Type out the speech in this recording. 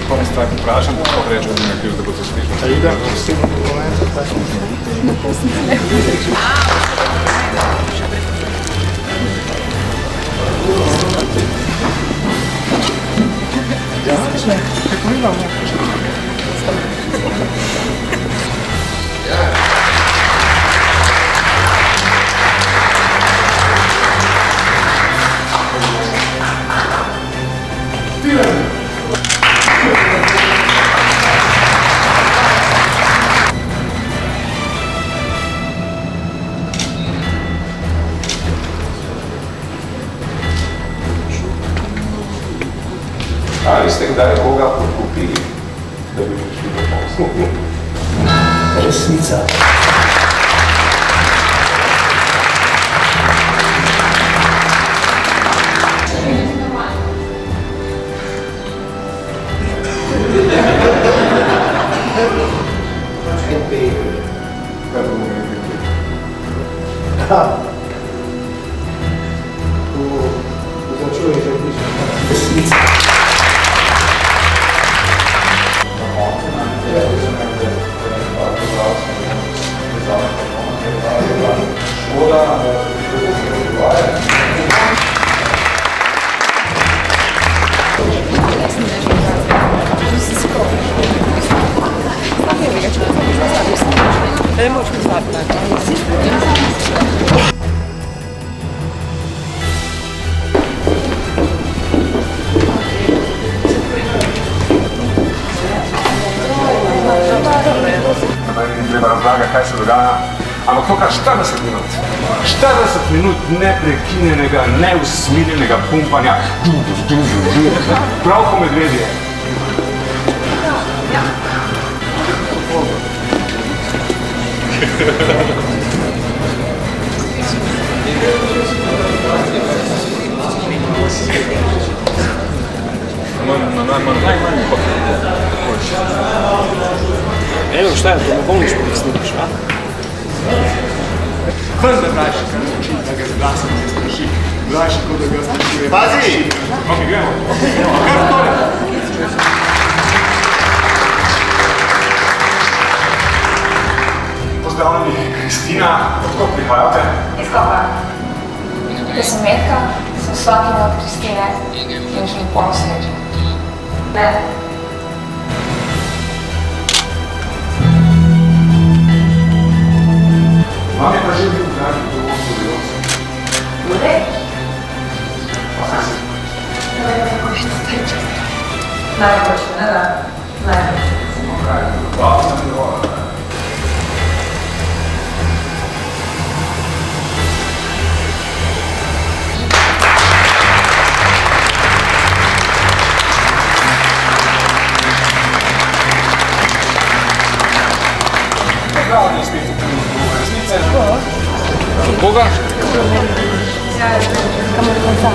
konec stvari vprašam, tako rečem, da nekaj, da bo to slišal. Aida, posebno dokument, tako. Ja, kako imamo? Ali ste kdaj koga podkupili, da bi prišli do poslu? Resnica. Kaj bomo rekli? Začuje že bližje. Resnica. Ni treba razlagati, kaj se dogaja, ampak to kar 40 minut. 40 minut neprekinjenega, neusmiljenega pumpanja. Prav ko medvedje. Evo šta je to, ne bolniš pa snimaš, a? Kaj da daš, kar zvuči, da ga z glasom ne straši. Daš, kot da ga strašuje. Pazi! Ok, gremo. Kar tole. Pozdravljeni, Kristina, odkot prihajate? Iz Kopra. Jaz sem Metka, sem svakinja od Kristine in želim polno sreče. Ne. Vam je pa že bil dragi do 8 Bude? Pa kaj se? Najboljše, ne da? Najboljše. Kaj je to? Hvala sem dovolj. Pozdravljeni spet v trenutku resnice. Od koga? Ja, kamor konca.